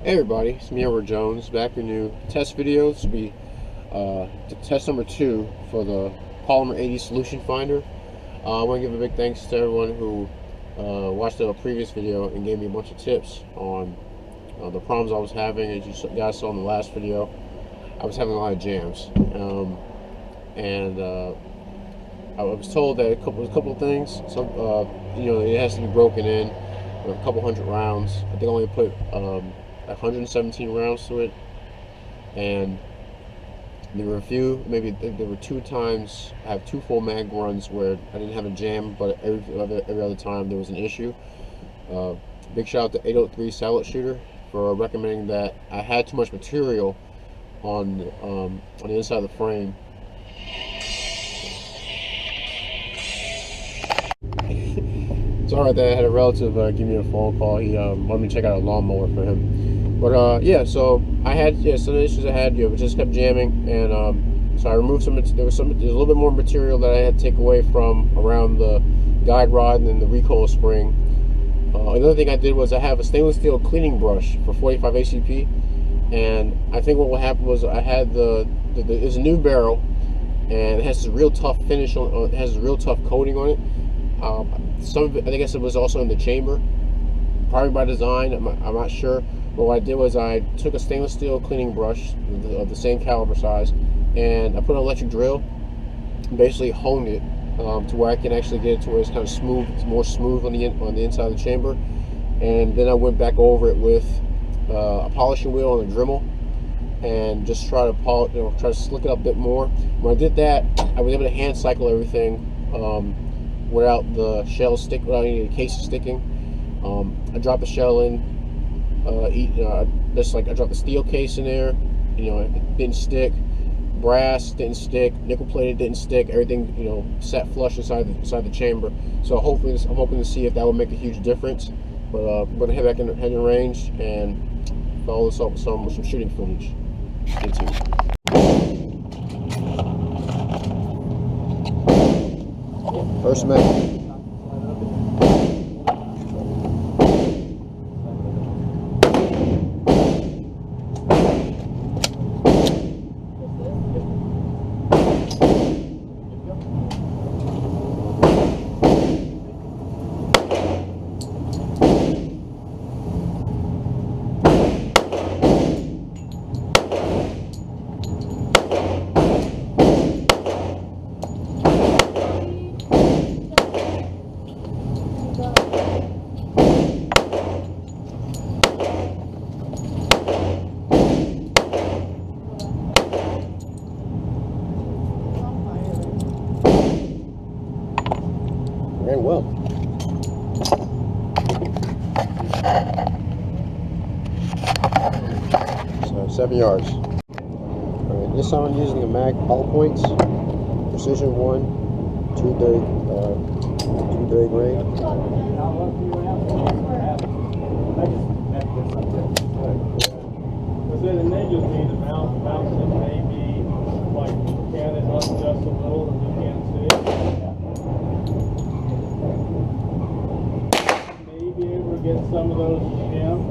Hey everybody, it's me, Edward Jones, back with a new test video. This will be the test number 2 for the Polymer80 solution finder. I want to give a big thanks to everyone who watched the previous video and gave me a bunch of tips on the problems I was having. As you guys saw in the last video, I was having a lot of jams, and I was told that a couple of things. Some, it has to be broken in with a couple hundred rounds. I think I only put 117 rounds to it, and there were a few, maybe there were 2 times I have 2 full mag runs where I didn't have a jam, but every other time there was an issue. Big shout out to 803 Salad Shooter for recommending that. I had too much material on the inside of the frame. Sorry that I had a relative give me a phone call. He wanted me to check out a lawnmower for him. But yeah, so I had some of the issues I had. It just kept jamming, and so I removed some. There's a little bit more material that I had to take away from around the guide rod and then the recoil spring. Another thing I did was I have a stainless steel cleaning brush for 45 ACP, and I think what happened was I had there's a new barrel, and it has this real tough finish on. It has a real tough coating on it. Some of it, I guess it was also in the chamber, probably by design. I'm not sure. But what I did was I took a stainless steel cleaning brush of the same caliber size, and I put an electric drill and basically honed it to where I can actually get it to where it's kind of smooth, it's more smooth on the inside of the chamber. And then I went back over it with a polishing wheel and a Dremel, and just try to slick it up a bit more. When I did that, I was able to hand cycle everything without the shell without any cases sticking. I dropped the shell in. I dropped the steel case in there. It didn't stick. Brass didn't stick. Nickel plated didn't stick. Everything, sat flush inside the chamber. So hopefully, I'm hoping to see if that will make a huge difference. But I'm gonna head back in the range and follow this up with some shooting footage. Stay tuned. First man. Ran well. So 7 yards. Alright, this time I'm using a mag hollow points, precision 1, 230 grain. And then you'll need to bounce it maybe like can it up just a little and you can't see it. Maybe able to get some of those shims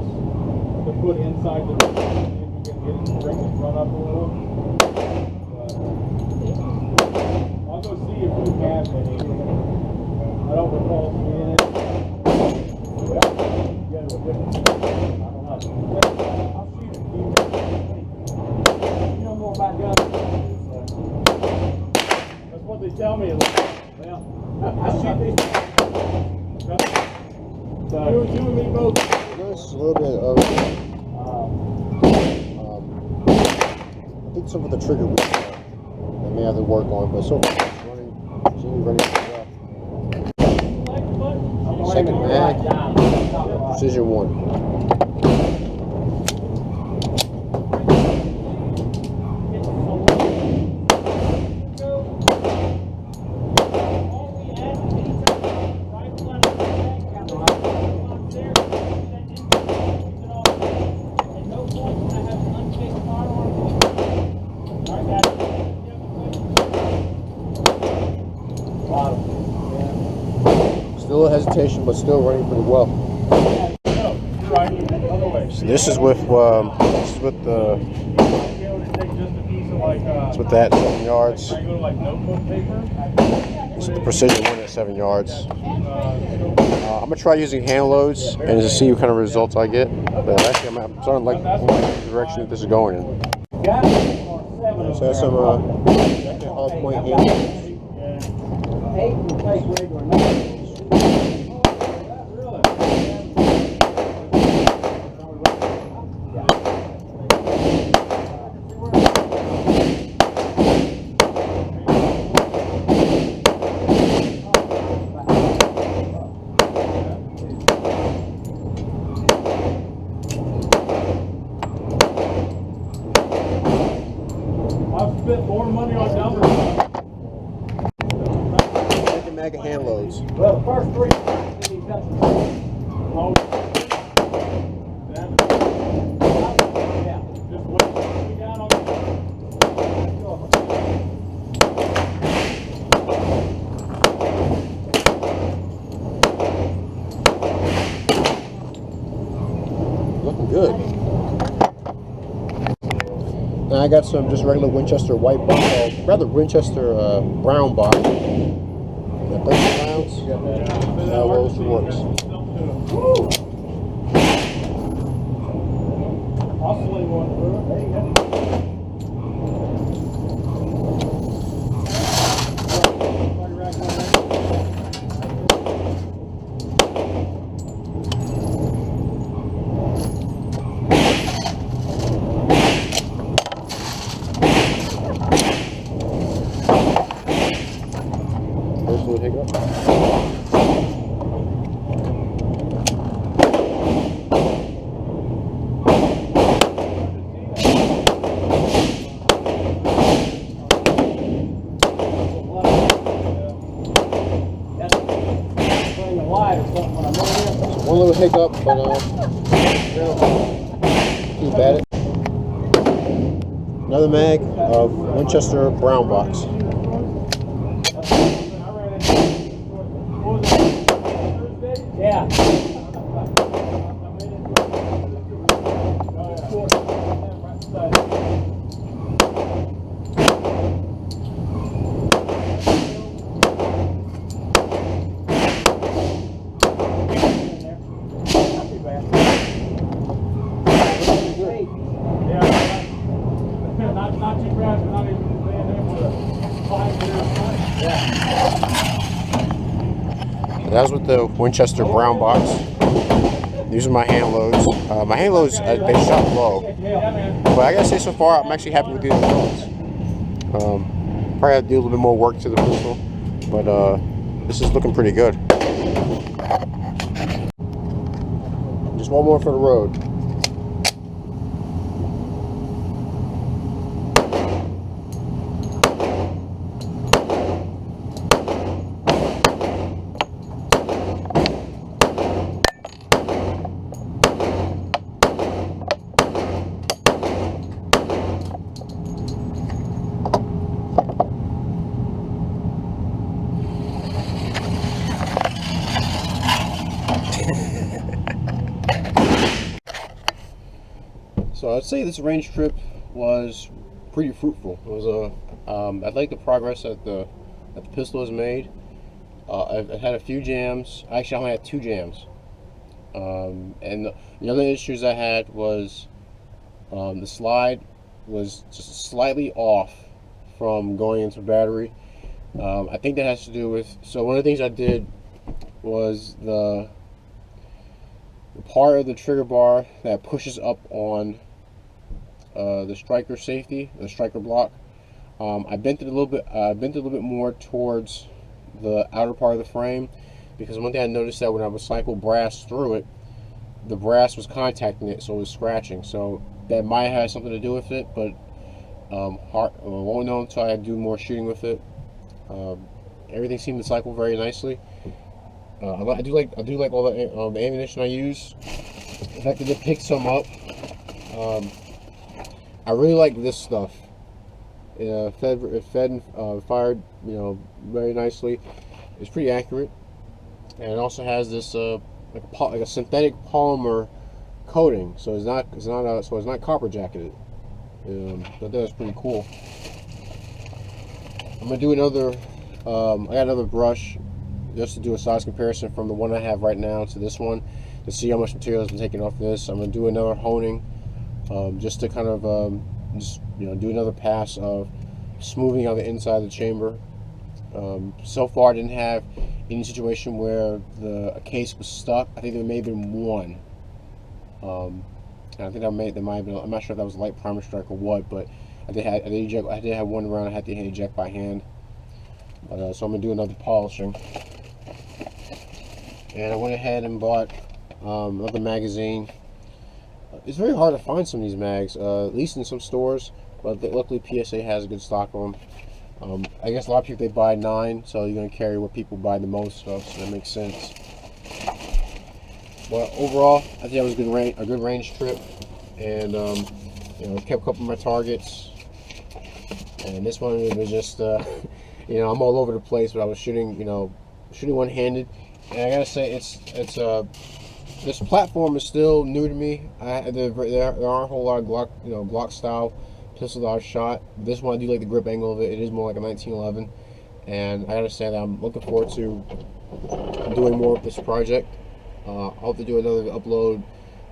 to put inside the see if you can get it to bring the front up a little. I'll go see if we have any. I don't recall seeing it. I don't know. I'll shoot it. You know more about guns. That's what they tell me. Well, I shoot these. So you and me both. There's a little bit of I think some of the trigger I may have to work on, but so far it's running pretty well. Second mag, precision 1. Still a hesitation, but still running pretty well. No, you're right. Other way. So this is with the it's with that 7 yards. It's the precision one at 7 yards. I'm gonna try using hand loads and to see what kind of results I get. But actually, I'm starting to like the direction that this is going in. So that's some hard point hand loads. Spent more money on numbers. Mega hand loads. Well, the first three. Oh. Yeah. Just wait till we got on Looking good. Now I got some just regular Winchester white box, rather Winchester brown box. Got 30 rounds. Now rolls works. Oscillate one through. There you go. One little hiccup, but keep at it. Another mag of Winchester brown box. Yeah. Not too bad, not even paying them for 5 years. That was with the Winchester brown box. These are my hand loads. My hand loads, they shot low. But I gotta say, so far, I'm actually happy with these results. Probably have to do a little bit more work to the pistol, but this is looking pretty good. Just one more for the road. So I'd say this range trip was pretty fruitful. It was I like the progress that the pistol has made. I've had a few jams. Actually, I only had 2 jams. And the other issues I had was the slide was just slightly off from going into battery. I think that has to do with, so one of the things I did was the part of the trigger bar that pushes up on the striker safety, the striker block. I bent it a little bit more towards the outer part of the frame, because one thing I noticed that when I would cycle brass through it, the brass was contacting it, so it was scratching. So that might have something to do with it, but won't know until I do more shooting with it. Everything seemed to cycle very nicely. I do like all the ammunition I use. In fact, I did pick some up. I really like this stuff. Fed and fired, very nicely. It's pretty accurate, and it also has this like a synthetic polymer coating, so it's not copper jacketed. But that's pretty cool. I'm gonna do another. I got another brush just to do a size comparison from the one I have right now to this one to see how much material has been taken off this. I'm gonna do another honing, just to kind of do another pass of smoothing out the inside of the chamber. So far, I didn't have any situation where the case was stuck. I think there may have been one. And I think there might have been. I'm not sure if that was a light primer strike or what, but I did have one round I had to eject by hand. But, so I'm gonna do another polishing. And I went ahead and bought another magazine. It's very hard to find some of these mags, at least in some stores. But luckily PSA has a good stock of them. I guess a lot of people, they buy 9, so you're gonna carry what people buy the most of, so that makes sense. But overall, I think that was a good range trip, and kept a couple of my targets. And this one, it was just I'm all over the place, but I was shooting one-handed. And I gotta say, this platform is still new to me. There aren't a whole lot of Glock style pistols I've shot. This one, I do like the grip angle of it. It is more like a 1911, and I gotta say that I'm looking forward to doing more of this project. I hope to do another upload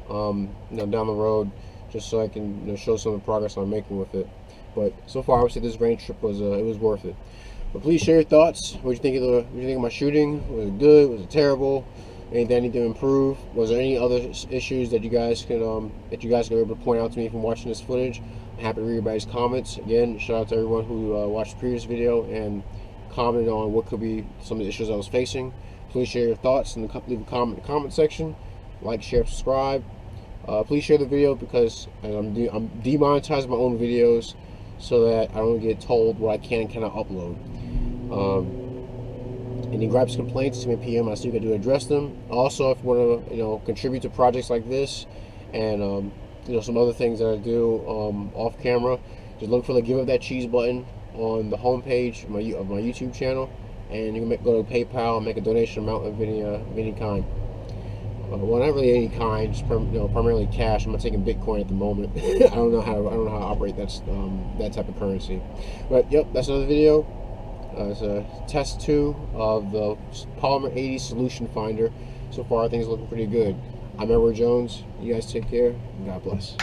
down the road, just so I can show some of the progress I'm making with it. But so far, I would say this range trip was worth it. But please share your thoughts. What do you think of my shooting? Was it good? Was it terrible? Anything I need to improve? Was there any other issues that you guys can be able to point out to me from watching this footage? I'm happy to read everybody's comments. Again, shout out to everyone who watched the previous video and commented on what could be some of the issues I was facing. Please share your thoughts and leave a comment in the comment section. Like, share, subscribe. Please share the video, because I'm demonetizing my own videos so that I don't get told what I can and cannot upload. Any gripes, complaints, send me a PM. I still got to address them. Also, if you want to contribute to projects like this and some other things that I do off camera, just look for the Give Up That Cheese button on the home page of my YouTube channel, and you can go to PayPal and make a donation amount of any kind. Well, not really any kind, just primarily cash. I'm not taking Bitcoin at the moment. I don't know how to operate that type of currency. But yep, that's another video. It's a test 2 of the Polymer80 solution finder. So far, things are looking pretty good. I'm Edward Jones. You guys take care, and God bless.